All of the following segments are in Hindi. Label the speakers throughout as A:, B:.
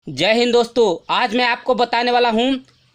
A: जय हिंद दोस्तों। आज मैं आपको बताने वाला हूँ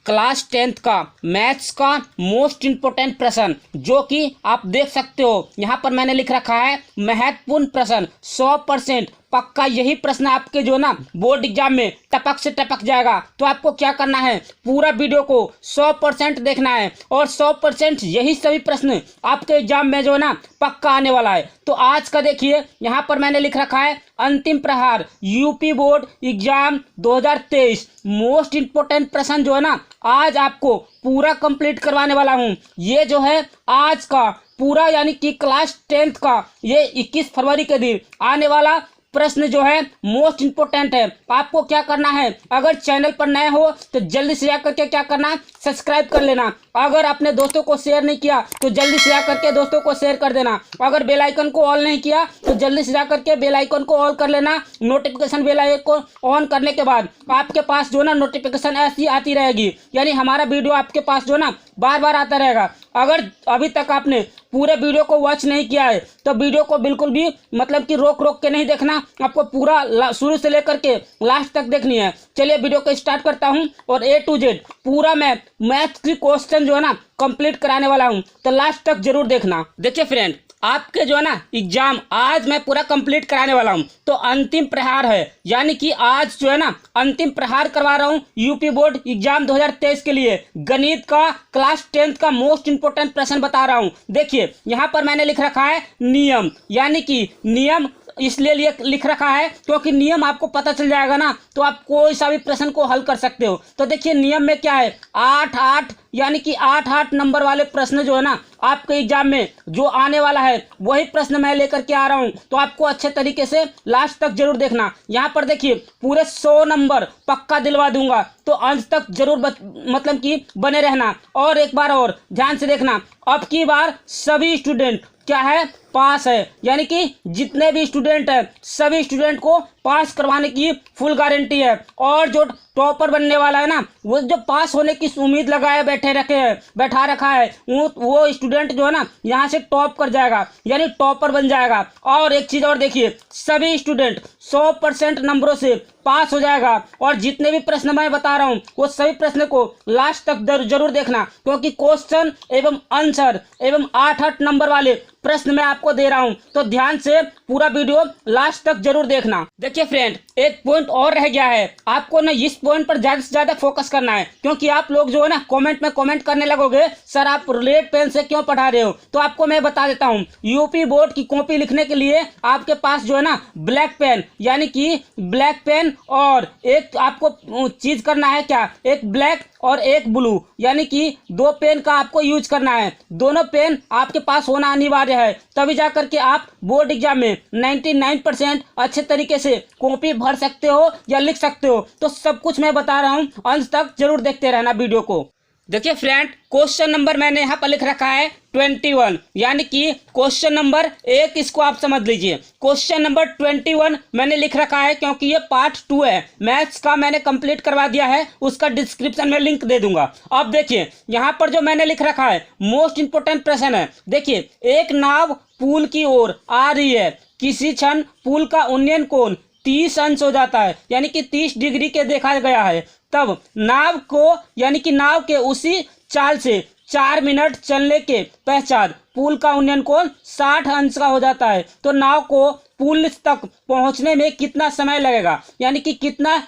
A: क्लास 10th का मैथ्स का मोस्ट इम्पोर्टेंट प्रश्न, जो कि आप देख सकते हो यहाँ पर मैंने लिख रखा है महत्वपूर्ण प्रश्न 100% पक्का। यही प्रश्न आपके जो ना बोर्ड एग्जाम में टपक से टपक जाएगा। तो आपको क्या करना है, पूरा वीडियो को 100% देखना है और 100% यही सभी प्रश्न आपके एग्जाम में जो ना पक्का आने वाला है। तो आज का देखिए यहाँ पर मैंने लिख रखा है अंतिम प्रहार UP board exam 2023 most important प्रश्न जो है ना आज आपको पूरा कंप्लीट करवाने वाला हूँ। ये जो है आज का पूरा यानी कि क्लास 10th का ये 21 फरवरी के दिन आने वाला प्रश्न जो है मोस्ट इम्पोर्टेंट है। आपको क्या करना है, अगर चैनल पर नए हो तो जल्दी से जाकर के क्या करना, सब्सक्राइब कर लेना। अगर अपने दोस्तों को शेयर नहीं किया तो जल्दी से जाकर के दोस्तों को शेयर कर देना। अगर बेल आइकन को ऑल नहीं किया तो जल्दी से जाकर के बेल आइकन को ऑल कर लेना। नोटिफिकेशन बेल आइकन को ऑन करने के बाद आपके पास जो ना नोटिफिकेशन ऐसी आती रहेगी, यानी हमारा वीडियो आपके पास जो ना बार बार आता रहेगा। अगर अभी तक आपने पूरे वीडियो को वॉच नहीं किया है तो वीडियो को बिल्कुल भी मतलब कि रोक रोक के नहीं देखना, आपको पूरा शुरू से लेकर के लास्ट तक देखनी है। चलिए वीडियो को स्टार्ट करता हूं और A to Z पूरा मैं मैथ्स की क्वेश्चन जो है ना कंप्लीट कराने वाला हूं, तो लास्ट तक जरूर देखना। देखिए फ्रेंड, आपके जो है ना एग्जाम आज मैं पूरा कंप्लीट कराने वाला हूं, तो अंतिम प्रहार है, यानी कि आज जो है ना अंतिम प्रहार करवा रहा हूं यूपी बोर्ड एग्जाम 2023 के लिए। गणित का क्लास 10th का मोस्ट इंपोर्टेंट प्रश्न बता रहा हूं। देखिए यहाँ पर मैंने लिख रखा है नियम, यानी कि नियम इसलिए लिख रखा है क्योंकि नियम आपको पता चल जाएगा ना तो आप कोई सा भी प्रश्न को हल कर सकते हो। तो देखिए नियम में क्या है, 8-8 यानी कि 8-8 नंबर वाले प्रश्न जो है ना आपके एग्जाम में जो आने वाला है वही प्रश्न मैं लेकर के आ रहा हूं। तो आपको अच्छे तरीके से लास्ट तक जरूर देखना। यहाँ पर देखिए पूरे 100 नंबर पक्का दिलवा दूंगा, तो अंत तक जरूर मतलब कि बने रहना। और एक बार और ध्यान से देखना, अब की बार सभी स्टूडेंट क्या है, पास है, यानी कि जितने भी स्टूडेंट है सभी स्टूडेंट को पास करवाने की फुल गारंटी है। और जो टॉपर बनने वाला है ना, वो जो पास होने की उम्मीद लगाए बैठा रखा है वो स्टूडेंट जो है ना यहाँ से टॉप कर जाएगा, यानी टॉपर बन जाएगा। और एक चीज़ और देखिए, सभी स्टूडेंट 100% नंबरों से पास हो जाएगा। और जितने भी प्रश्न मैं बता रहा हूँ वो सभी प्रश्न को लास्ट तक जरूर देखना, क्योंकि क्वेश्चन एवं आंसर एवं 8-8 नंबर वाले प्रश्न मैं आपको दे रहा हूं। तो ध्यान से पूरा वीडियो लास्ट तक जरूर देखना। देखिए फ्रेंड, एक पॉइंट और रह गया है, आपको ना इस पॉइंट पर ज्यादा से ज्यादा फोकस करना है, क्योंकि आप लोग जो है ना कमेंट में कमेंट करने लगोगे सर आप रेड पेन से क्यों पढ़ा रहे हो। तो आपको मैं बता देता हूं, यूपी बोर्ड की कॉपी लिखने के लिए आपके पास जो है ना ब्लैक पेन, यानी कि ब्लैक पेन और एक आपको चीज करना है क्या, एक ब्लैक और एक ब्लू, यानी कि 2 पेन का आपको यूज करना है। दोनों पेन आपके पास होना अनिवार्य है, तभी जाकर के आप बोर्ड एग्जाम में 99% अच्छे तरीके से कॉपी भर सकते हो या लिख सकते हो। तो सब कुछ मैं बता रहा हूं, अंत तक जरूर देखते रहना वीडियो को। देखिए फ्रेंड, क्वेश्चन नंबर मैंने यहाँ पर लिख रखा है 21, यानी कि क्वेश्चन नंबर 1 इसको आप समझ लीजिए। क्वेश्चन नंबर 21 मैंने लिख रखा है क्योंकि ये पार्ट 2 है, मैथ्स का मैंने कंप्लीट करवा दिया है, उसका डिस्क्रिप्शन में लिंक दे दूंगा। अब देखिए यहाँ पर जो मैंने लिख रखा है मोस्ट इंपोर्टेंट प्रश्न है। देखिए, एक नाव पुल की ओर आ रही है, किसी क्षण पुल का उन्नयन कोण 30 अंश हो जाता है, यानी कि 30 डिग्री के देखा गया है। तब नाव को यानी कि नाव के उसी चाल से 4 मिनट चलने के पश्चात पुल का उन्नयन कोण 60 अंश का हो जाता है। तो नाव को पुल तक पहुंचने में कितना समय लगेगा, यानी कि कितना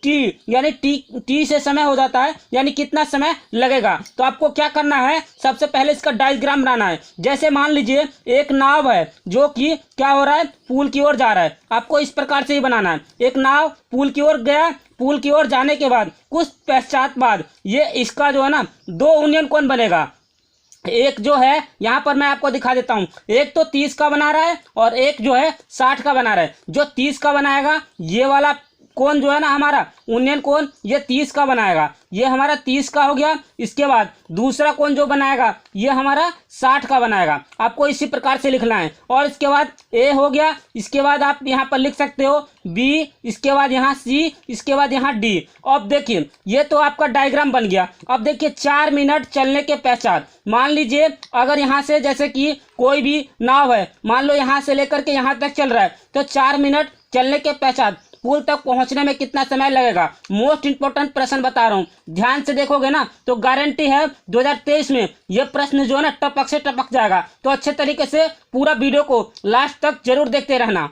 A: यानी टी से समय हो जाता है, यानी कितना समय लगेगा। तो आपको क्या करना है, सबसे पहले इसका डायग्राम बनाना है। जैसे मान लीजिए एक नाव है जो कि क्या हो रहा है, पुल की ओर जा रहा है, आपको इस प्रकार से ही बनाना है। एक नाव पुल की ओर गया, पुल की ओर जाने के बाद कुछ पश्चात बाद ये इसका जो है ना 2 उन्नयन कोण बनेगा। एक जो है यहाँ पर मैं आपको दिखा देता हूँ, एक तो 30 का बना रहा है और एक जो है 60 का बना रहा है। जो 30 का बनाएगा ये वाला कोण जो है ना हमारा उन्नयन कोण, ये 30 का बनाएगा, ये हमारा 30 का हो गया। इसके बाद दूसरा कोण जो बनाएगा ये हमारा 60 का बनाएगा। आपको इसी प्रकार से लिखना है। और इसके बाद ए हो गया, इसके बाद आप यहाँ पर लिख सकते हो बी, इसके बाद यहाँ सी, इसके बाद यहाँ डी। अब देखिए ये तो आपका डायग्राम बन गया। अब देखिए 4 मिनट चलने के पश्चात मान लीजिए अगर यहाँ से जैसे कि कोई भी नाव है, मान लो यहाँ से लेकर के यहाँ तक चल रहा है, तो 4 मिनट चलने के पश्चात पुल तक पहुंचने में कितना समय लगेगा। मोस्ट इंपोर्टेंट प्रश्न बता रहा हूँ, ध्यान से देखोगे ना तो गारंटी है 2023 में यह प्रश्न जो है ना टपक से टपक जाएगा। तो अच्छे तरीके से पूरा वीडियो को लास्ट तक जरूर देखते रहना।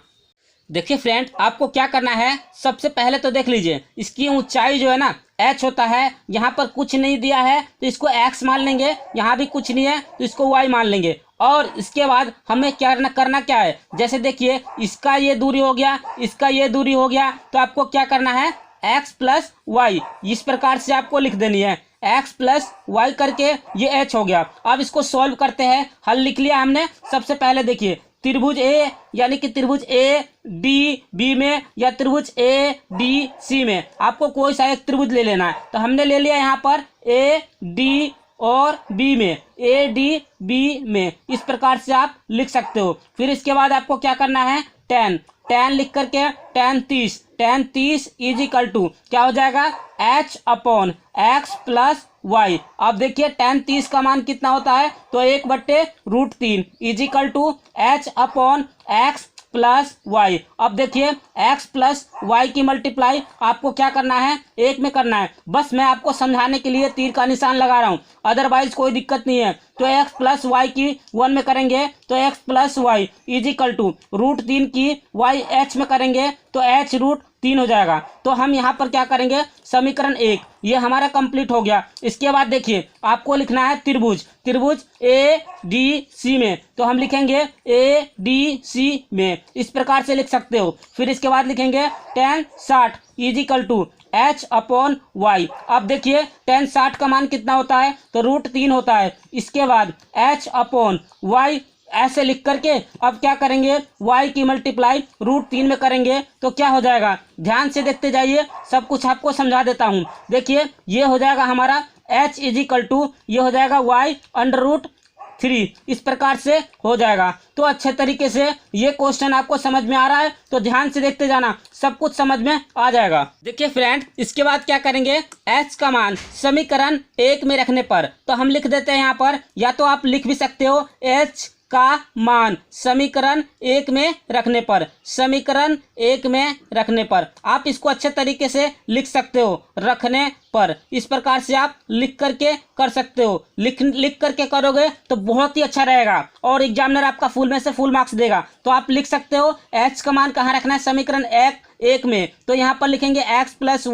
A: देखिए फ्रेंड, आपको क्या करना है, सबसे पहले तो देख लीजिए इसकी ऊंचाई जो है ना h होता है। यहाँ पर कुछ नहीं दिया है तो इसको x मान लेंगे, यहाँ भी कुछ नहीं है तो इसको y मान लेंगे। और इसके बाद हमें क्या करना क्या है, जैसे देखिए इसका ये दूरी हो गया, इसका ये दूरी हो गया, तो आपको क्या करना है x प्लस वाई, इस प्रकार से आपको लिख देनी है x प्लस वाई करके ये h हो गया। अब इसको सॉल्व करते हैं, हल लिख लिया हमने। सबसे पहले देखिए त्रिभुज ए यानी कि त्रिभुज ए डी बी में या त्रिभुज ए डी सी में आपको कोई सा एक त्रिभुज ले लेना है। तो हमने ले लिया यहाँ पर ए डी और बी में, ए डी बी में, इस प्रकार से आप लिख सकते हो। फिर इसके बाद आपको क्या करना है, tan लिख करके tan 30 इज इक्वल टू क्या हो जाएगा h upon x plus y। अब देखिए tan 30 का मान कितना होता है, तो 1/√3 is equal to h upon x plus Y. अब देखिए x प्लस वाई की मल्टीप्लाई आपको क्या करना है, एक में करना है। बस मैं आपको समझाने के लिए तीर का निशान लगा रहा हूँ, अदरवाइज कोई दिक्कत नहीं है। तो x प्लस वाई की 1 में करेंगे तो x plus Y is equal to √3 की y h में करेंगे तो h√3 हो जाएगा। तो हम यहाँ पर क्या करेंगे, समीकरण 1 ये हमारा कंप्लीट हो गया। इसके बाद देखिए आपको लिखना है त्रिभुज ए डी सी में, तो हम लिखेंगे ए डी सी में, इस प्रकार से लिख सकते हो। फिर इसके बाद लिखेंगे tan 60 is equal to h upon Y. अब देखिए tan 60 का मान कितना होता है, तो √3 होता है। इसके बाद h अपॉन वाई ऐसे लिख करके अब क्या करेंगे, y की मल्टीप्लाई √3 में करेंगे तो क्या हो जाएगा, ध्यान से देखते जाइए, सब कुछ आपको समझा देता हूँ। देखिए ये हो जाएगा हमारा h इज इक्वल टू ये हो जाएगा y√3, इस प्रकार से हो जाएगा। तो अच्छे तरीके से ये क्वेश्चन आपको समझ में आ रहा है तो ध्यान से देखते जाना, सब कुछ समझ में आ जाएगा। देखिए फ्रेंड, इसके बाद क्या करेंगे, h का मान समीकरण 1 में रखने पर तो हम लिख देते हैं यहाँ पर, या तो आप लिख भी सकते हो h का मान समीकरण 1 में रखने पर, समीकरण 1 में रखने पर आप इसको अच्छे तरीके से लिख सकते हो, रखने पर, इस प्रकार से आप लिख करके कर सकते हो। लिख करके करोगे तो बहुत ही अच्छा रहेगा और एग्जामिनर आपका फुल में से फुल मार्क्स देगा। तो आप लिख सकते हो h का मान कहाँ रखना है, समीकरण 1 में, तो यहाँ पर लिखेंगे x plus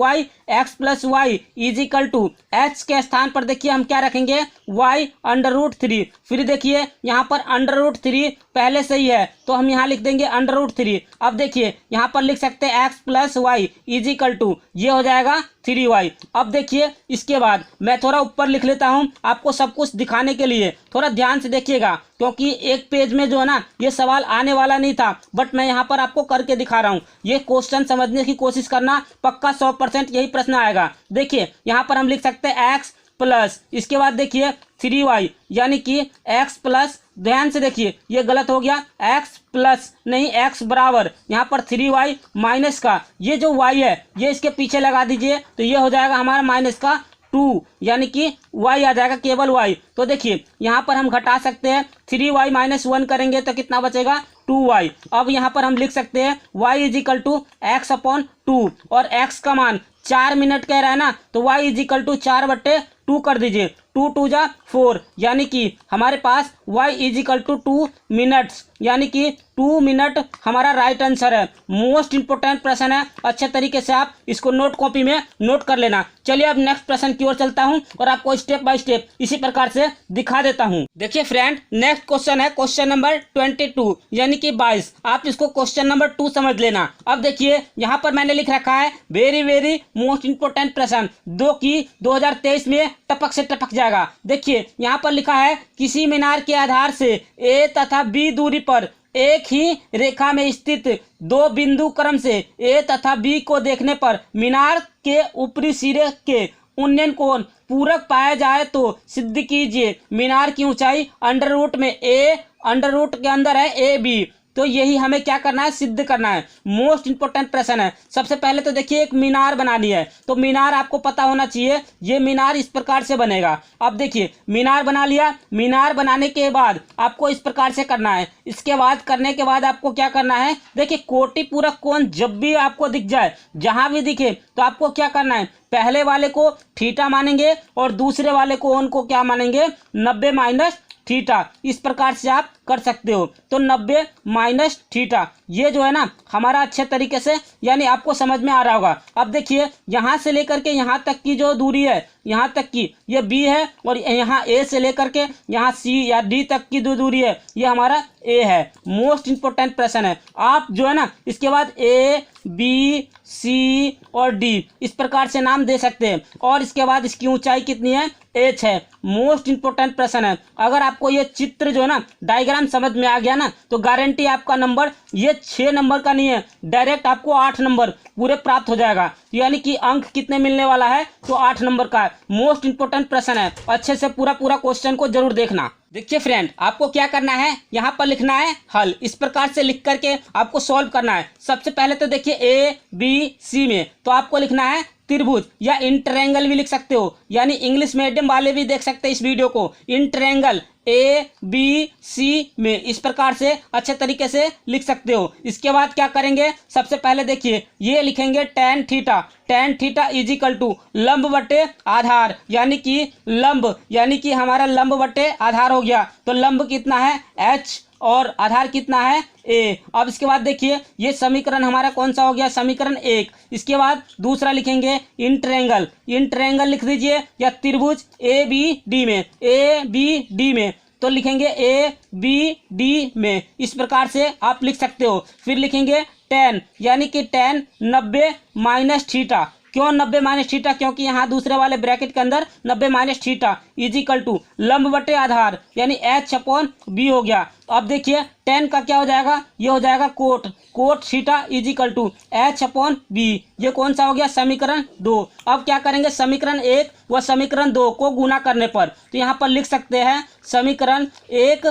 A: Y is equal to h के स्थान पर देखिए हम क्या रखेंगे, y√3। फिर देखिए यहाँ पर √3 पहले से ही है तो हम यहाँ लिख देंगे √3। अब देखिए यहाँ पर लिख सकते हैं x plus Y is equal to ये हो जाएगा 3y। अब देखिए इसके बाद मैं थोड़ा ऊपर लिख लेता हूँ आपको सब कुछ दिखाने के लिए, थोड़ा ध्यान से देखिएगा क्योंकि एक पेज में जो है ना ये सवाल आने वाला नहीं था, बट मैं यहाँ पर आपको करके दिखा रहा हूँ। ये क्वेश्चन समझने की कोशिश करना, पक्का 100% यही प्रश्न आएगा। देखिए यहाँ पर हम लिख सकते हैं x प्लस, इसके बाद देखिए 3y यानी कि x प्लस, ध्यान से देखिए ये गलत हो गया, x प्लस नहीं x बराबर यहाँ पर 3y माइनस का ये जो y है ये इसके पीछे लगा दीजिए तो ये हो जाएगा हमारा माइनस का 2 यानी कि y आ जाएगा केवल y। तो देखिए यहाँ पर हम घटा सकते हैं, 3y माइनस 1 करेंगे तो कितना बचेगा 2y। अब यहाँ पर हम लिख सकते हैं y is equal to x upon 2 और x का मान 4 मिनट कह रहा है ना तो y इज इक्वल टू 4/2 कर दीजिए, 2 2 जा 4 यानी कि हमारे पास y is equal to 2 minutes यानी कि 2 मिनट हमारा राइट आंसर है। मोस्ट इंपोर्टेंट प्रश्न है, अच्छे तरीके से आप इसको नोट कॉपी में नोट कर लेना। चलिए अब नेक्स्ट प्रश्न की ओर चलता हूं और आपको स्टेप बाय स्टेप इसी प्रकार से दिखा देता हूं। देखिए फ्रेंड, नेक्स्ट क्वेश्चन है क्वेश्चन नंबर 22 यानी कि 22। आप इसको क्वेश्चन नंबर 2 समझ लेना। अब देखिए यहाँ पर मैंने लिख रखा है वेरी मोस्ट इंपोर्टेंट प्रश्न, जो कि 2023 में टपक से टपक जाएगा। देखिए यहाँ पर लिखा है किसी मीनार के आधार से ए तथा बी दूरी पर एक ही रेखा में स्थित दो बिंदु क्रम से ए तथा बी को देखने पर मीनार के ऊपरी सिरे के उन्नयन कोण पूरक पाया जाए तो सिद्ध कीजिए। मीनार की ऊंचाई अंडर रूट में ए, अंडर रूट के अंदर है ए बी, तो यही हमें क्या करना है, सिद्ध करना है। मोस्ट इंपोर्टेंट प्रश्न है। सबसे पहले तो देखिए एक मीनार बनानी है, तो मीनार आपको पता होना चाहिए। ये मीनार इस प्रकार से बनेगा। अब देखिए मीनार बना लिया। मीनार बनाने के बाद आपको इस प्रकार से करना है। इसके बाद करने के बाद आपको क्या करना है, देखिए कोटि पूरक कोण जब भी आपको दिख जाए, जहां भी दिखे, तो आपको क्या करना है, पहले वाले को थीटा मानेंगे और दूसरे वाले कोण को क्या मानेंगे, 90 माइनस थीटा। इस प्रकार से आप कर सकते हो। तो 90 माइनस थीटा ये जो है ना हमारा अच्छे तरीके से यानी आपको समझ में आ रहा होगा। अब देखिए यहाँ से लेकर के यहाँ तक की जो दूरी है, यहाँ तक की ये बी है, और यहाँ ए से लेकर के यहाँ सी या डी तक की जो दूरी है ये हमारा ए है। मोस्ट इंपोर्टेंट प्रश्न है। आप जो है ना इसके बाद ए बी सी और डी इस प्रकार से नाम दे सकते हैं, और इसके बाद इसकी ऊंचाई कितनी है, एच है। मोस्ट इंपोर्टेंट प्रश्न है। अगर आपको ये चित्र जो है ना डायग्राम समझ में आ गया ना, तो गारंटी आपका नंबर ये 6 नंबर का नहीं है, डायरेक्ट आपको 8 नंबर पूरे प्राप्त हो जाएगा। यानी कि अंक कितने मिलने वाला है, तो 8 नंबर का है। मोस्ट इंपोर्टेंट प्रश्न है। अच्छे से पूरा क्वेश्चन को जरूर देखना। देखिए फ्रेंड, आपको क्या करना है, यहाँ पर लिखना है हल। इस प्रकार से लिख करके आपको सॉल्व करना है। सबसे पहले तो देखिए ए बी सी में तो आपको लिखना है त्रिभुज, या इंट्रायंगल भी लिख सकते हो, यानी इंग्लिश मीडियम वाले भी देख सकते हैं इस वीडियो को। इंट्रायंगल ए बी सी में इस प्रकार से अच्छे तरीके से लिख सकते हो। इसके बाद क्या करेंगे, सबसे पहले देखिए ये लिखेंगे tan theta. tan theta is equal to लंब बटे आधार, यानी कि लंब यानी कि हमारा लंब बटे आधार हो गया। तो लंब कितना है h और आधार कितना है ए। अब इसके बाद देखिए ये समीकरण हमारा कौन सा हो गया, समीकरण 1। इसके बाद दूसरा लिखेंगे इंट्रायंगल। इंट्रायंगल लिख दीजिए, या त्रिभुज ए बी डी में, ए बी डी में तो लिखेंगे ए बी डी में। इस प्रकार से आप लिख सकते हो। फिर लिखेंगे tan, यानी कि tan 90 माइनस थीटा। क्यों 90 माइनस थीटा, क्योंकि यहाँ दूसरे वाले ब्रैकेट के अंदर 90 minus theta is equal to लंब बटे आधार, यानी h अपॉन बी हो गया। अब देखिए tan का क्या हो जाएगा, ये हो जाएगा cot theta is equal to h upon B. ये कौन सा हो गया, समीकरण 2। अब क्या करेंगे, समीकरण 1 व समीकरण 2 को गुना करने पर तो यहाँ पर लिख सकते हैं समीकरण 1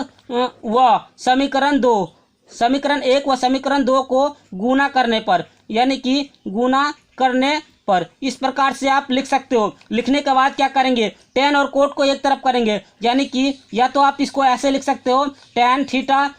A: व समीकरण 2, समीकरण 1 व समीकरण 2 को गुना करने पर, यानी कि गुना करने पर इस प्रकार से आप लिख सकते हो। लिखने के बाद क्या करेंगे, tan और कोट को एक तरफ करेंगे, यानी कि या तो आप इसको ऐसे लिख सकते हो tan theta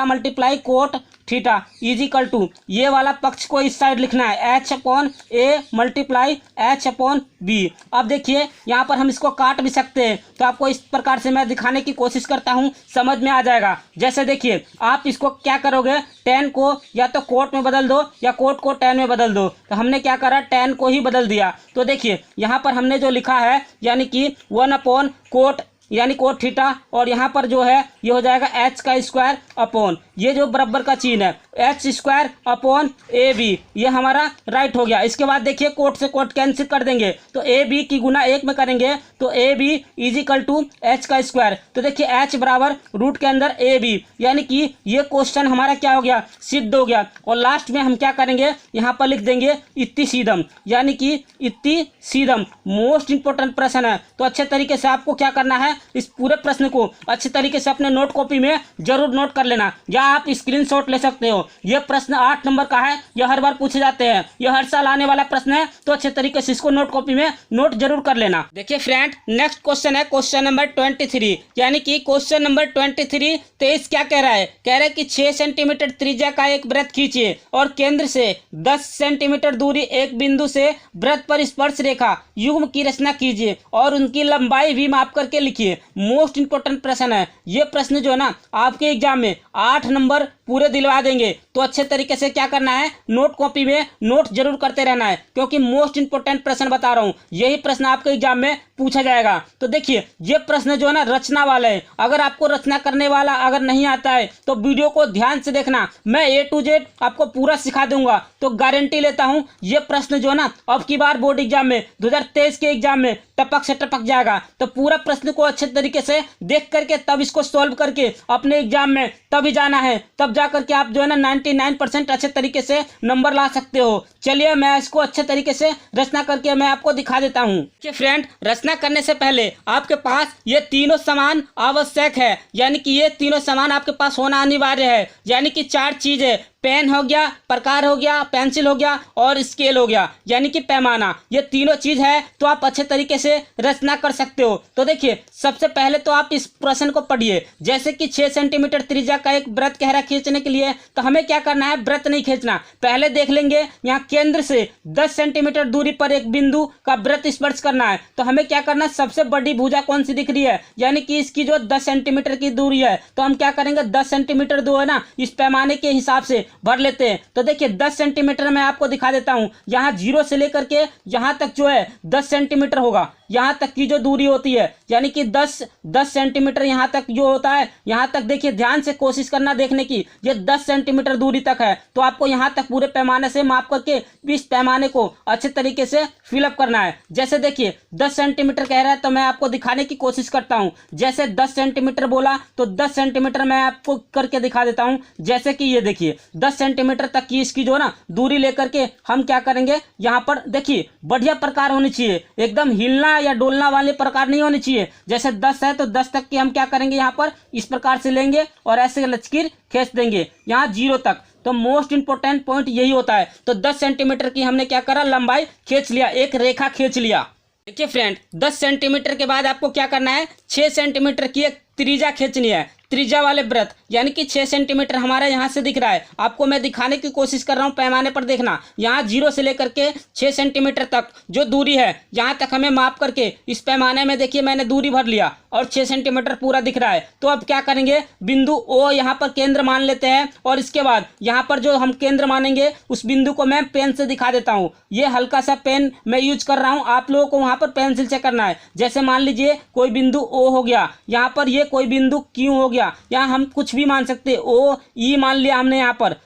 A: multiply cot theta is equal to ये वाला पक्ष को इस साइड लिखना है h upon A multiply h upon B. अब देखिए यहाँ पर हम इसको काट भी सकते हैं, तो आपको इस प्रकार से मैं दिखाने की कोशिश करता हूँ, समझ में आ जाएगा। जैसे देखिए आप इसको क्या करोगे, tan को या तो कोट में बदल दो या कोट को tan में बदल दो। तो हमने क्या करा, tan को ही बदल दिया। तो देखिए यहाँ पर हमने जो लिखा है यानी कि 1 अपॉन कोट यानी कोट थीटा, और यहाँ पर जो है ये हो जाएगा h का स्क्वायर अपॉन ये जो बराबर का चिन्ह है h square upon A B, ये हमारा राइट हो गया। इसके बाद देखिए कोट से कोट कैंसिल कर देंगे, तो ए बी की गुना 1 में करेंगे तो A B is equal to h का स्क्वायर। तो देखिए h बराबर रूट के अंदर ए बी, यानी कि ये क्वेश्चन हमारा क्या हो गया, सिद्ध हो गया। और लास्ट में हम क्या करेंगे, यहाँ पर लिख देंगे इत्ती सीधम, यानी कि इत्ती सीधम। मोस्ट इंपोर्टेंट प्रश्न है। तो अच्छे तरीके से आपको क्या करना है, इस पूरे प्रश्न को अच्छे तरीके से अपने नोट कॉपी में जरूर नोट कर लेना, या आप स्क्रीनशॉट ले सकते हो। यह प्रश्न 8 नंबर का है, यह हर बार पूछे जाते हैं, यह हर साल आने वाला प्रश्न है। तो अच्छे तरीके से इसको नोट कॉपी में नोट जरूर कर लेना। देखिए फ्रेंड, नेक्स्ट क्वेश्चन है क्वेश्चन नंबर 23, यानी कि क्वेश्चन नंबर 23 क्या कह रहा है, कह रहा है कि 6 सेंटीमीटर त्रिज्या का एक वृत्त खींचिए और केंद्र से 10 सेंटीमीटर दूरी एक बिंदु से वृत्त पर स्पर्श रेखा युग्म की रचना कीजिए और उनकी लंबाई भी माप करके लिखिए। मोस्ट इंपोर्टेंट प्रश्न है। ये प्रश्न जो है ना आपके एग्जाम में 8 नंबर पूरे दिलवा देंगे। तो अच्छे तरीके से क्या करना है, नोट कॉपी में नोट जरूर करते रहना है, क्योंकि मोस्ट इंपोर्टेंट प्रश्न बता रहा हूँ, यही प्रश्न आपके एग्जाम में पूछा जाएगा। तो देखिए ये प्रश्न जो है ना रचना वाला है। अगर आपको रचना करने वाला अगर नहीं आता है तो वीडियो को ध्यान से देखना, मैं A to Z आपको पूरा सिखा दूंगा। तो गारंटी लेता हूँ ये प्रश्न जो है ना अब की बार बोर्ड एग्जाम में 2023 के एग्जाम में टपक से टपक जाएगा। तो पूरा प्रश्न को अच्छे तरीके से देख करके तब इसको सॉल्व करके अपने एग्जाम में तभी जाना है, तब जा करके आप जो है ना 99% अच्छे तरीके से नंबर ला सकते हो। चलिए मैं इसको अच्छे तरीके से रचना करके मैं आपको दिखा देता हूँ। कि फ्रेंड, रचना करने से पहले आपके पास ये तीनों सामान आवश्यक है, यानी कि ये तीनों सामान आपके पास होना अनिवार्य है। यानी कि 4 चीजें, पेन हो गया, प्रकार हो गया, पेंसिल हो गया और स्केल हो गया, यानी कि पैमाना। ये तीनों चीज है तो आप अच्छे तरीके से रचना कर सकते हो। तो देखिए, सबसे पहले तो आप इस प्रश्न को पढ़िए। जैसे कि 6 सेंटीमीटर त्रिज्या का एक वृत्त कह रहा है खींचने के लिए, तो हमें क्या करना है, वृत्त नहीं खींचना। पहले देख लेंगे यहाँ केंद्र से 10 सेंटीमीटर दूरी पर एक बिंदु का वृत्त स्पर्श करना है। तो हमें क्या करना है, सबसे बड़ी भुजा कौन सी दिख रही है, यानी कि इसकी जो 10 सेंटीमीटर की दूरी है, तो हम क्या करेंगे, 10 सेंटीमीटर जो है ना, इस पैमाने के हिसाब से भर लेते हैं। तो देखिए 10 सेंटीमीटर मैं आपको दिखा देता हूं। यहाँ 0 से लेकर के यहाँ तक जो है 10 सेंटीमीटर होगा, यहाँ तक की जो दूरी होती है, यानी कि 10 सेंटीमीटर यहाँ तक जो होता है। यहाँ तक देखिए, ध्यान से कोशिश करना देखने की, ये 10 सेंटीमीटर दूरी तक है। तो आपको यहाँ तक पूरे पैमाने से माप करके इस पैमाने को अच्छे तरीके से फिलअप करना है। जैसे देखिए 10 सेंटीमीटर कह रहा है, तो मैं आपको दिखाने की कोशिश करता हूँ। जैसे 10 सेंटीमीटर बोला तो 10 सेंटीमीटर मैं आपको करके दिखा देता हूँ। जैसे कि ये देखिए 10 सेंटीमीटर तक की इसकी जो ना दूरी लेकर के हम क्या करेंगे, यहाँ पर देखिए बढ़िया प्रकार होनी चाहिए, एकदम हिलना या डोलना वाले प्रकार नहीं होनी चाहिए। जैसे 10 है तो 10 तक की हम क्या करेंगे, यहाँ पर इस प्रकार से लेंगे और ऐसे लकीर खींच देंगे यहाँ 0 तक। तो मोस्ट इंपोर्टेंट पॉइंट यही होता है। तो 10 सेंटीमीटर की हमने क्या करा, लंबाई खींच लिया, एक रेखा खींच लिया। देखिए फ्रेंड, 10 सेंटीमीटर के बाद आपको क्या करना है, 6 सेंटीमीटर की एक त्रिज्या खींचनी है। त्रिज्या वाले वृत्त, यानी कि 6 सेंटीमीटर हमारा यहाँ से दिख रहा है। आपको मैं दिखाने की कोशिश कर रहा हूँ, पैमाने पर देखना। यहाँ 0 से लेकर के 6 सेंटीमीटर तक जो दूरी है, यहाँ तक हमें माप करके इस पैमाने में देखिए मैंने दूरी भर लिया और 6 सेंटीमीटर पूरा दिख रहा है। तो अब क्या करेंगे, बिंदु O यहाँ पर केंद्र मान लेते हैं और इसके बाद यहाँ पर जो हम केंद्र मानेंगे उस बिंदु को मैं पेन से दिखा देता हूँ। ये हल्का सा पेन मैं यूज कर रहा हूँ, आप लोगों को वहाँ पर पेंसिल से करना है। जैसे मान लीजिए कोई बिंदु O हो गया, यहाँ पर ये कोई बिंदु Q हो गया, यहाँ हम कुछ भी मान सकते हैं, O E मान लिया हमने,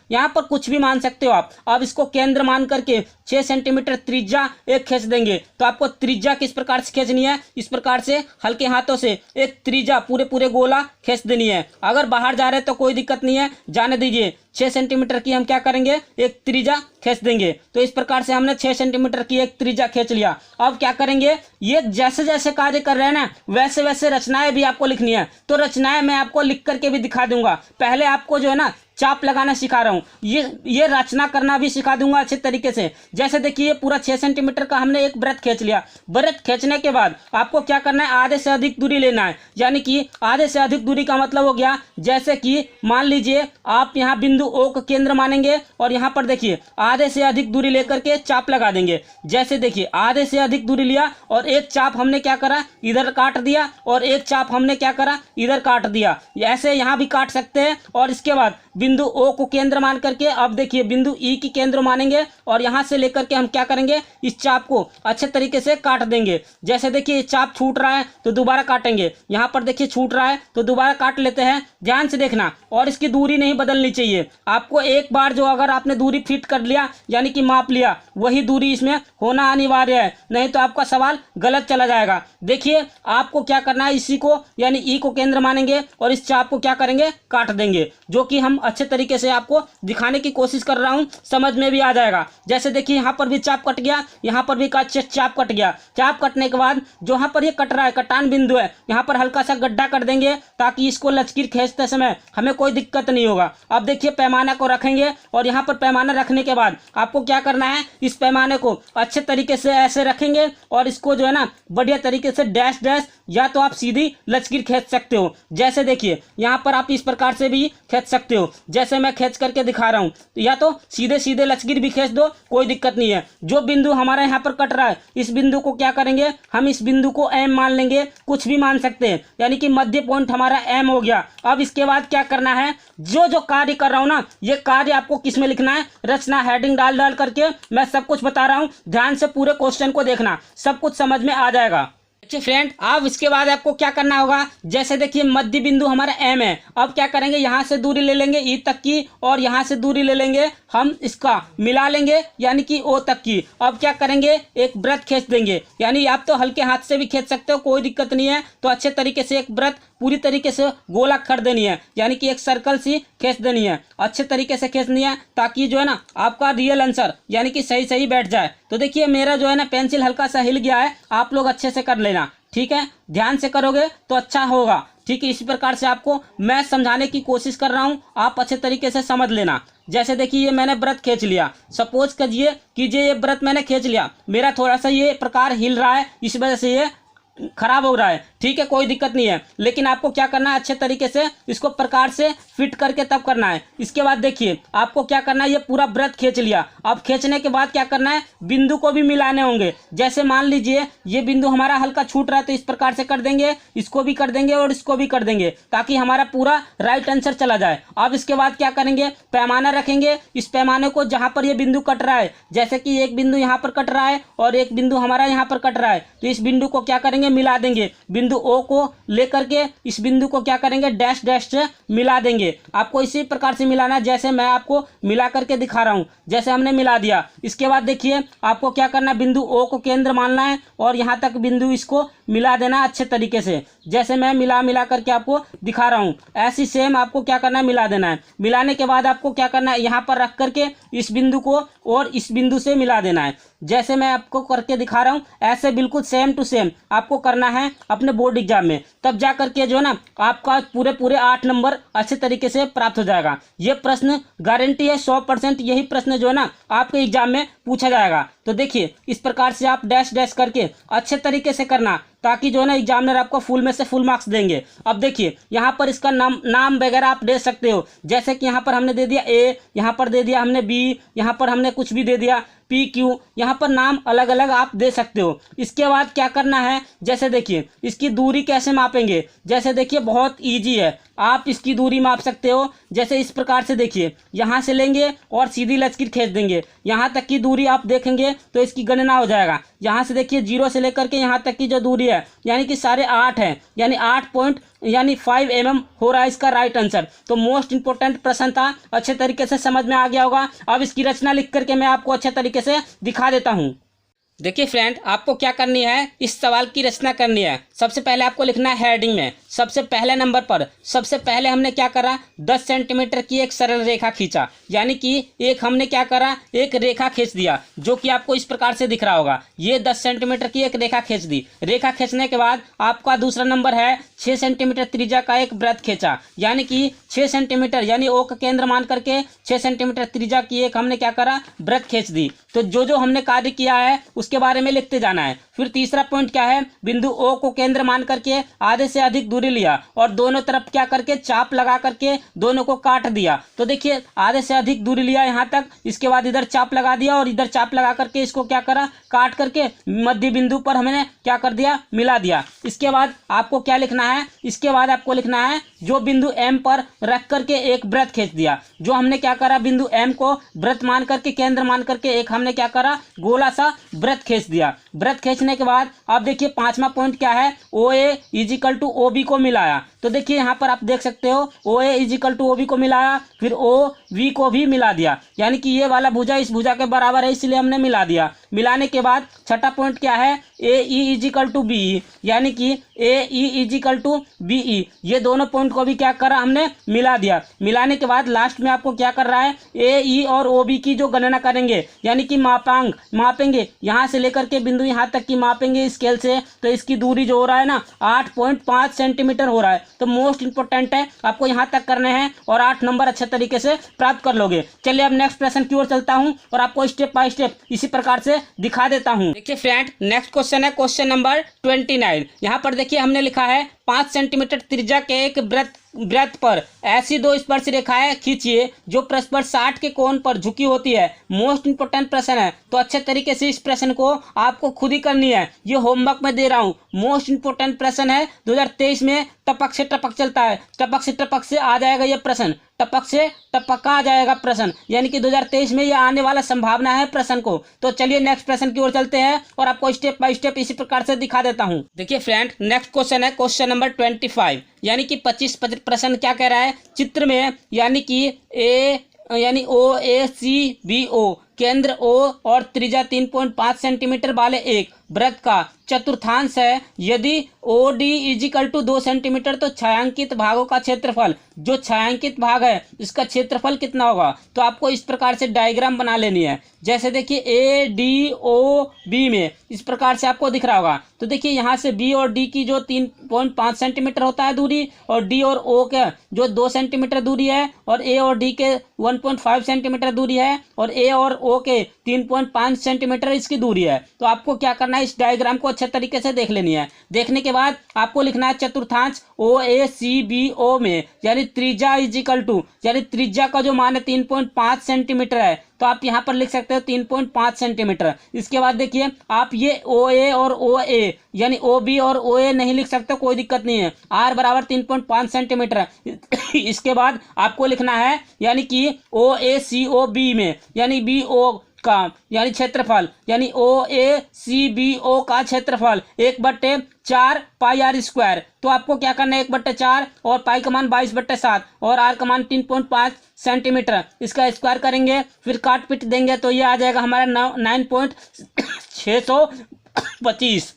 A: यहाँ पर कुछ भी मान सकते हो आप। अब इसको केंद्र मान करके 6 सेंटीमीटर त्रिज्या एक खींच देंगे। तो आपको त्रिज्या किस प्रकार से खींचनी है, इस प्रकार से हल्के हाथों से एक त्रिज्या पूरे गोला खींच देनी है। अगर बाहर जा रहे तो कोई दिक्कत नहीं है, जाने दीजिए। 6 सेंटीमीटर की हम क्या करेंगे, एक त्रिज्या खींच देंगे। तो इस प्रकार से हमने 6 सेंटीमीटर की एक त्रिज्या खींच लिया। अब क्या करेंगे, ये जैसे जैसे कार्य कर रहे हैं ना, वैसे वैसे रचनाएं भी आपको लिखनी है। तो रचनाएं मैं आपको लिख करके भी दिखा दूंगा। पहले आपको जो है ना चाप लगाना सिखा रहा हूँ, ये रचना करना भी सिखा दूंगा अच्छे तरीके से। जैसे देखिए पूरा 6 सेंटीमीटर का हमने एक वृत्त खींच लिया। वृत्त खींचने के बाद आपको क्या करना है, आधे से अधिक दूरी लेना है। यानी कि आधे से अधिक दूरी का मतलब हो गया, जैसे कि मान लीजिए आप यहाँ बिंदु O को केंद्र मानेंगे और यहाँ पर देखिए आधे से अधिक दूरी लेकर के चाप लगा देंगे। जैसे देखिए आधे से अधिक दूरी लिया और एक चाप हमने क्या करा, इधर काट दिया और एक चाप हमने क्या करा, इधर काट दिया। ऐसे यहाँ भी काट सकते हैं। और इसके बाद बिंदु O को केंद्र मान करके अब देखिए बिंदु E की केंद्र मानेंगे और यहाँ से लेकर के हम क्या करेंगे, इस चाप को अच्छे तरीके से काट देंगे। जैसे देखिए चाप छूट रहा है तो दोबारा काटेंगे, यहाँ पर देखिए छूट रहा है तो दोबारा काट लेते हैं। ध्यान से देखना, और इसकी दूरी नहीं बदलनी चाहिए आपको। एक बार जो अगर आपने दूरी फिट कर लिया, यानी कि माप लिया, वही दूरी इसमें होना अनिवार्य है, नहीं तो आपका सवाल गलत चला जाएगा। देखिए आपको क्या करना है, इसी को यानी E को केंद्र मानेंगे और इस चाप को क्या करेंगे, काट देंगे, जो कि हम अच्छे तरीके से आपको दिखाने की कोशिश कर रहा हूं, समझ में भी आ जाएगा। जैसे देखिए यहाँ पर भी चाप कट गया, यहाँ पर भी चाप कट गया। चाप कटने के बाद जो यहाँ पर ये कट रहा है, कटान बिंदु है, यहाँ पर हल्का सा गड्ढा कर देंगे ताकि इसको लकीर खींचते समय हमें कोई दिक्कत नहीं होगा। अब देखिए पैमाना को रखेंगे और यहाँ पर पैमाना रखने के बाद आपको क्या करना है, इस पैमाने को अच्छे तरीके से ऐसे रखेंगे और इसको जो है ना बढ़िया तरीके से डैश डैश या तो आप सीधी लकीर खींच सकते हो। जैसे देखिए यहाँ पर आप इस प्रकार से भी खींच सकते हो, जैसे मैं खींच करके दिखा रहा हूँ। या तो सीधे सीधे लकीर भी खींच दो, कोई दिक्कत नहीं है। जो बिंदु हमारा यहाँ पर कट रहा है, इस बिंदु को क्या करेंगे, हम इस बिंदु को M मान लेंगे, कुछ भी मान सकते हैं, यानी कि मध्य पॉइंट हमारा M हो गया। अब इसके बाद क्या करना है, जो कार्य कर रहा हूँ ना, ये कार्य आपको किस में लिखना है, रचना हेडिंग डाल करके मैं सब कुछ बता रहा हूँ। ध्यान से पूरे क्वेश्चन को देखना, सब कुछ समझ में आ जाएगा। अच्छा फ्रेंड, अब इसके बाद आपको क्या करना होगा, जैसे देखिए मध्य बिंदु हमारा M है। अब क्या करेंगे, यहाँ से दूरी ले लेंगे E तक की और यहाँ से दूरी ले लेंगे, हम इसका मिला लेंगे यानी कि O तक की। अब क्या करेंगे, एक वृत्त खींच देंगे, यानी आप तो हल्के हाथ से भी खींच सकते हो, कोई दिक्कत नहीं है। तो अच्छे तरीके से एक वृत्त पूरी तरीके से गोला कर देनी है, यानी कि एक सर्कल सी खींच देनी है, अच्छे तरीके से खींचनी है, ताकि जो है ना आपका रियल आंसर यानी कि सही सही बैठ जाए। तो देखिए मेरा जो है ना पेंसिल हल्का सा हिल गया है, आप लोग अच्छे से कर लेना, ठीक है, ध्यान से करोगे तो अच्छा होगा, ठीक है। इसी प्रकार से आपको मैं समझाने की कोशिश कर रहा हूँ, आप अच्छे तरीके से समझ लेना। जैसे देखिए ये मैंने व्रत खींच लिया, सपोज कीजिए ये व्रत मैंने खींच लिया, मेरा थोड़ा सा ये प्रकार हिल रहा है, इस वजह से ये खराब हो रहा है, ठीक है, कोई दिक्कत नहीं है। लेकिन आपको क्या करना है, अच्छे तरीके से इसको प्रकार से फिट करके तब करना है। इसके बाद देखिए आपको क्या करना है, ये पूरा व्रत खींच लिया, अब खींचने के बाद क्या करना है, बिंदु को भी मिलाने होंगे। जैसे मान लीजिए ये बिंदु हमारा हल्का छूट रहा है, तो इस प्रकार से कर देंगे, इसको भी कर देंगे और इसको भी कर देंगे, ताकि हमारा पूरा राइट आंसर चला जाए। अब इसके बाद क्या करेंगे, पैमाना रखेंगे, इस पैमाने को जहां पर ये बिंदु कट रहा है, जैसे कि एक बिंदु यहाँ पर कट रहा है और एक बिंदु हमारा यहाँ पर कट रहा है, तो इस बिंदु को क्या करेंगे, मिला देंगे। बिंदु ओ को लेकर के इस बिंदु को क्या करेंगे, डैश डैश से मिला देंगे। आपको इसी प्रकार से मिलाना है, जैसे मैं आपको मिला करके दिखा रहा हूं, जैसे हमने मिला दिया। इसके बाद देखिए आपको क्या करना है, बिंदु ओ को केंद्र मानना है और यहां तक बिंदु इसको मिला देना अच्छे तरीके से, जैसे मैं मिला करके आपको दिखा रहा हूं, ऐसी सेम आपको क्या करना है, मिला देना है। मिलाने के बाद आपको क्या करना है, यहां पर रख करके इस बिंदु को और इस बिंदु से मिला देना है, जैसे मैं आपको करके दिखा रहा हूं, ऐसे बिल्कुल सेम टू सेम आपको करना है अपने बोर्ड एग्जाम में। तब जा करके जो है ना आपका पूरे 8 नंबर अच्छे तरीके से प्राप्त हो जाएगा। ये प्रश्न गारंटी है 100%, यही प्रश्न जो है ना आपके एग्जाम में पूछा जाएगा। तो देखिए इस प्रकार से आप डैश डैश करके अच्छे तरीके से करना, ताकि जो है ना एग्जामिनर आपको फुल में से फुल मार्क्स देंगे। अब देखिए यहाँ पर इसका नाम वगैरह आप दे सकते हो, जैसे कि यहाँ पर हमने दे दिया ए, यहाँ पर दे दिया हमने बी, यहाँ पर हमने कुछ भी दे दिया पी क्यू, यहाँ पर नाम अलग अलग आप दे सकते हो। इसके बाद क्या करना है, जैसे देखिए इसकी दूरी कैसे मापेंगे, जैसे देखिए बहुत ईजी है, आप इसकी दूरी माप सकते हो। जैसे इस प्रकार से देखिए यहाँ से लेंगे और सीधी लकीर खींच देंगे, यहाँ तक की दूरी आप देखेंगे तो इसकी गणना हो जाएगा। यहाँ से देखिए 0 से लेकर के यहाँ तक की जो दूरी है, यानी कि 8.5 है, यानी 5 mm हो रहा है इसका राइट आंसर। तो मोस्ट इंपोर्टेंट प्रश्न था, अच्छे तरीके से समझ में आ गया होगा। अब इसकी रचना लिख करके मैं आपको अच्छे तरीके से दिखा देता हूँ। देखिए फ्रेंड, आपको क्या करनी है, इस सवाल की रचना करनी है। सबसे पहले आपको लिखना है हेडिंग में, सबसे पहले नंबर पर सबसे पहले हमने क्या करा, 10 सेंटीमीटर की एक सरल रेखा खींचा, यानी कि एक हमने क्या करा, एक रेखा खींच दिया, जो कि आपको इस प्रकार से दिख रहा होगा। ये 10 सेंटीमीटर की एक रेखा खींच दी। रेखा खींचने के बाद आपका दूसरा नंबर है 6 सेंटीमीटर त्रिज्या का एक वृत्त खींचा, यानी कि 6 सेंटीमीटर यानी ओ का केंद्र मान करके 6 सेंटीमीटर त्रिज्या की एक हमने क्या करा, वृत्त खींच दी। तो जो हमने कार्य किया है उसके बारे में लिखते जाना है। फिर तीसरा पॉइंट क्या है, बिंदु ओ को केंद्र मान करके आधे से अधिक दूरी लिया और दोनों तरफ क्या करके चाप लगा करके दोनों को काट दिया। तो देखिए आधे से अधिक दूरी लिया यहाँ तक, इसके बाद इधर चाप लगा दिया और इधर चाप लगा करके इसको क्या करा, काट करके मध्य बिंदु पर हमने क्या कर दिया, मिला दिया। इसके बाद आपको क्या लिखना है, इसके बाद आपको लिखना है जो बिंदु एम पर रख करके एक वृत्त खींच दिया। जो हमने क्या करा, बिंदु एम को वृत्त मान करके केंद्र मान करके एक हमने क्या करा, गोला सा वृत्त खींच दिया। वृत्त खींचने के बाद अब देखिए पांचवा पॉइंट क्या है, ओ A is equal two O B को मिलाया। तो देखिए यहाँ पर आप देख सकते हो ओ A is equal two O B को मिलाया, फिर ओ वी को भी मिला दिया, यानी कि ये वाला भुजा इस भुजा के बराबर है, इसलिए हमने मिला दिया। मिलाने के बाद छठा पॉइंट क्या है, ए E is equal to B E, यानी कि ए E is equal to B E, ये दोनों पॉइंट को भी क्या करा, हमने मिला दिया। मिलाने के बाद लास्ट में आपको क्या कर रहा है, ए ई और ओ बी की जो गणना करेंगे, यानी कि मापांक मापेंगे, यहाँ से लेकर के बिंदु यहाँ तक की मापेंगे स्केल से, तो इसकी दूरी जो हो रहा है ना 8.5 सेंटीमीटर हो रहा है। तो मोस्ट इंपोर्टेंट है, आपको यहाँ तक करने हैं और 8 नंबर अच्छे तरीके से प्राप्त कर लोगे। चलिए अब नेक्स्ट प्रश्न की ओर चलता हूँ और आपको स्टेप बाय स्टेप इसी प्रकार से दिखा देता हूँ। देखिए फ्रेंड, नेक्स्ट क्वेश्चन है क्वेश्चन नंबर 29। यहाँ पर देखिए हमने लिखा है 5 सेंटीमीटर त्रिज्या के एक वृत्त पर ऐसी दो स्पर्श रेखाएं खींचिए जो परस्पर 60 के कोण पर झुकी होती है। मोस्ट इंपोर्टेंट प्रश्न है, तो अच्छे तरीके से इस प्रश्न को आपको खुद ही करनी है। ये होमवर्क में दे रहा हूँ, मोस्ट इंपोर्टेंट प्रश्न है। 2023 में टपक से टपक चलता है, टपक से आ जाएगा ये प्रश्न, टपक से टपका आ जाएगा प्रश्न, यानी कि 2023 में ये आने वाला संभावना है प्रश्न को। तो चलिए नेक्स्ट प्रश्न की ओर चलते हैं और आपको स्टेप बाय स्टेप इसी प्रकार से दिखा देता हूँ। देखिए फ्रेंड, नेक्स्ट क्वेश्चन है क्वेश्चन नंबर 25, यानी कि 25 प्रश्न क्या कह रहा है, चित्र में यानी कि यानी ओ ए सी बी ओ, केंद्र ओ और त्रिज्या 3.5 सेंटीमीटर वाले एक वृत्त का चतुर्थांश है। यदि O D is equal to 2 centimetre तो छायांकित भागों का क्षेत्रफल, जो छायांकित भाग है इसका क्षेत्रफल कितना होगा। तो आपको इस प्रकार से डायग्राम बना लेनी है। जैसे देखिए ए डी ओ बी में इस प्रकार से आपको दिख रहा होगा। तो देखिए यहाँ से बी और डी की जो 3.5 सेंटीमीटर होता है दूरी, और डी और ओ के जो 2 सेंटीमीटर दूरी है, और ए और डी के 1.5 सेंटीमीटर दूरी है, और ए और ओ के 3.5 सेंटीमीटर इसकी दूरी है। तो आपको क्या करना है, इस डायग्राम को अच्छे तरीके से देख लेनी है। देखने के बाद आपको लिखना है चतुर्थांश ओ ए सी बी ओ में, यानी त्रिज्या इजिकल टू, यानी त्रिज्या का जो मान है 3.5 सेंटीमीटर है, तो आप यहाँ पर लिख सकते हो 3.5 सेंटीमीटर। इसके बाद देखिए आप ये ओ ए और ओ ए यानी ओ बी और ओ ए नहीं लिख सकते, कोई दिक्कत नहीं है, आर बराबर 3.5 सेंटीमीटर। इसके बाद आपको लिखना है यानी कि ओ ए सी ओ बी में, यानी बी ओ का यानी क्षेत्रफल, यानी ओ ए सी बी ओ का क्षेत्रफल 1/4 पाई आर स्क्वायर। तो आपको क्या करना है, 1/4 और पाई का मान 22/7 और आर का मान 3.5 सेंटीमीटर, इसका स्क्वायर करेंगे, फिर काट पीट देंगे तो ये आ जाएगा हमारा 9.625।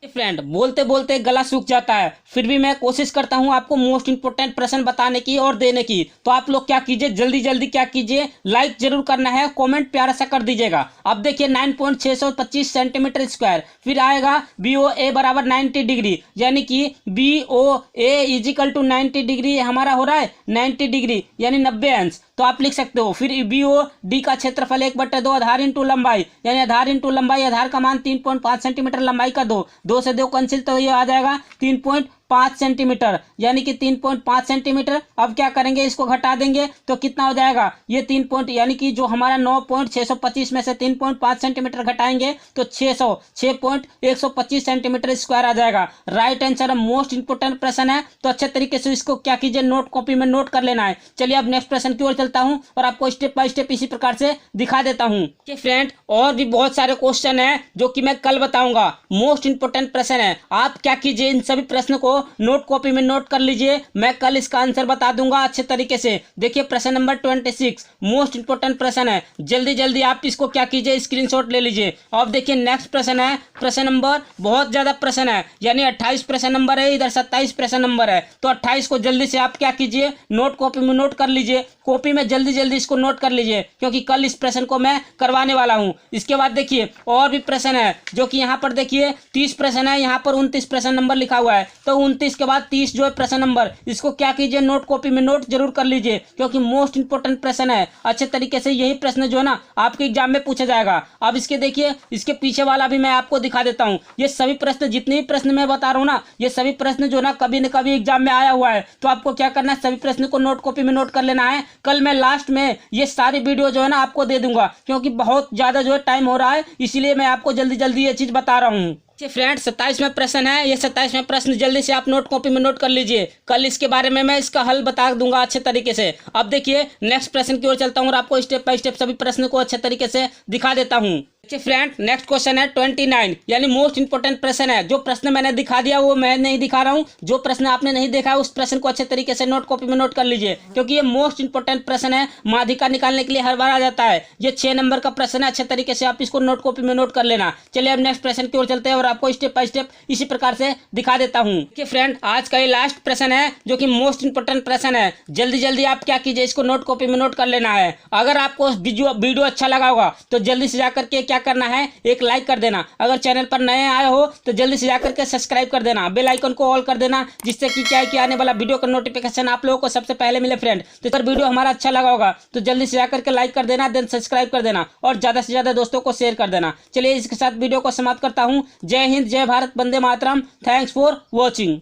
A: फ्रेंड बोलते बोलते गला सूख जाता है, फिर भी मैं कोशिश करता हूं आपको मोस्ट इंपोर्टेंट प्रश्न बताने की और देने की। तो आप लोग क्या कीजिए, जल्दी जल्दी क्या कीजिए, लाइक जरूर करना है, कमेंट प्यारा सा कर दीजिएगा। अब देखिए 9.625 सेंटीमीटर स्क्वायर, फिर आएगा बी ओ ए बराबर 90 डिग्री, यानी कि B O A is equal to 90 degree हमारा हो रहा है 90 डिग्री यानी 90 अंश। तो आप लिख सकते हो। फिर बी ओ डी का क्षेत्रफल 1/2 आधार इंटू लंबाई, यानी आधार इंटू लंबाई, आधार का मान 3.5 सेंटीमीटर, लंबाई का 2 से 2 कैंसिल, तो ये आ जाएगा 3.5 सेंटीमीटर, यानी कि 3.5 सेंटीमीटर। अब क्या करेंगे, इसको घटा देंगे तो कितना हो जाएगा, ये 3 यानी कि जो हमारा 9.625 में से 3.5 सेंटीमीटर घटाएंगे तो 6.125 सेंटीमीटर स्क्वायर आ जाएगा। राइट आंसर मोस्ट इंपोर्टेंट प्रश्न है, तो अच्छे तरीके से इसको क्या कीजिए, नोट कॉपी में नोट कर लेना है। चलिए अब नेक्स्ट प्रश्न की ओर चलता हूं और आपको स्टेप बाय स्टेप इसी प्रकार से दिखा देता हूं कि फ्रेंड और भी बहुत सारे क्वेश्चन है जो कि मैं कल बताऊंगा, मोस्ट इंपोर्टेंट प्रश्न है। आप क्या कीजिए, इन सभी प्रश्न को नोट कॉपी में नोट कर लीजिए, मैं कल इसका आंसर बता दूंगा अच्छे तरीके से। देखिए प्रश्न नंबर 26 मोस्ट इंपोर्टेंट प्रश्न है, जल्दी जल्दी आप इसको क्या कीजिए, स्क्रीनशॉट ले लीजिए। अब देखिए नेक्स्ट प्रश्न है, प्रश्न नंबर बहुत ज्यादा प्रश्न है, यानी 28 प्रश्न नंबर है, इधर 27 प्रश्न नंबर है। तो 28 को जल्दी से आप क्या कीजिए, नोट कॉपी में नोट कर लीजिए, कॉपी में जल्दी जल्दी इसको नोट कर लीजिए, क्योंकि कल इस प्रश्न को मैं करवाने वाला हूं। इसके बाद देखिए और भी प्रश्न है, जो कि यहाँ पर देखिए 30 प्रश्न है, यहाँ पर 29 प्रश्न नंबर लिखा हुआ है। तो 29 के बाद 30 जो है प्रश्न नंबर, इसको क्या कीजिए, नोट कॉपी में नोट जरूर कर लीजिए, क्योंकि मोस्ट इंपोर्टेंट प्रश्न है। अच्छे तरीके से यही प्रश्न जो है ना आपके एग्जाम में पूछा जाएगा। अब इसके देखिए, इसके पीछे वाला भी मैं आपको दिखा देता हूँ। ये सभी प्रश्न, जितने भी प्रश्न मैं बता रहा हूँ ना, ये सभी प्रश्न जो ना कभी न कभी एग्जाम में आया हुआ है। तो आपको क्या करना है, सभी प्रश्न को नोट कॉपी में नोट कर लेना है। कल मैं लास्ट में ये सारी वीडियो जो है ना आपको दे दूंगा, क्योंकि बहुत ज्यादा जो है टाइम हो रहा है, इसीलिए मैं आपको जल्दी जल्दी ये चीज बता रहा हूँ। फ्रेंड 27वां प्रश्न है, ये 27वां प्रश्न जल्दी से आप नोट कॉपी में नोट कर लीजिए, कल इसके बारे में मैं इसका हल बता दूंगा अच्छे तरीके से। अब देखिए नेक्स्ट प्रश्न की ओर चलता हूँ और आपको स्टेप बाय स्टेप सभी प्रश्न को अच्छे तरीके से दिखा देता हूँ। फ्रेंड नेक्स्ट क्वेश्चन है 29, यानी मोस्ट इंपोर्टेंट प्रश्न है। जो प्रश्न मैंने दिखा दिया वो मैं नहीं दिखा रहा हूँ, जो प्रश्न आपने नहीं देखा उस प्रश्न को अच्छे तरीके से नोट कॉपी में नोट कर लीजिए, क्योंकि ये मोस्ट इंपोर्टेंट प्रश्न है, माध्यिका निकालने के लिए हर बार आ जाता है। ये 6 नंबर का प्रश्न है, अच्छे तरीके से आप इसको नोट कॉपी में नोट कर लेना। चलिए अब नेक्स्ट प्रश्न की ओर चलते हैं और आपको स्टेप बाय स्टेप इसी प्रकार से दिखा देता हूँ कि फ्रेंड आज का ये लास्ट प्रश्न है, जो कि मोस्ट इंपोर्टेंट प्रश्न है। जल्दी जल्दी आप क्या कीजिए, इसको नोट कॉपी में नोट कर लेना है। अगर आपको वीडियो अच्छा लगा होगा तो जल्दी से जाकर के क्या करना है, एक लाइक कर देना। अगर चैनल पर नए आए हो तो जल्दी से जाकर के सब्सक्राइब कर देना, बेल आइकन को ऑल कर देना, जिससे कि क्या है कि आने वाला वीडियो का नोटिफिकेशन आप लोगों को सबसे पहले मिले। फ्रेंड तो अगर वीडियो हमारा अच्छा लगा होगा तो जल्दी से जाकर के लाइक कर देना, देन सब्सक्राइब कर देना और ज्यादा से ज्यादा दोस्तों को शेयर कर देना। चलिए इसके साथ वीडियो को समाप्त करता हूँ। जय हिंद, जय भारत, वंदे मातरम। Thanks for watching.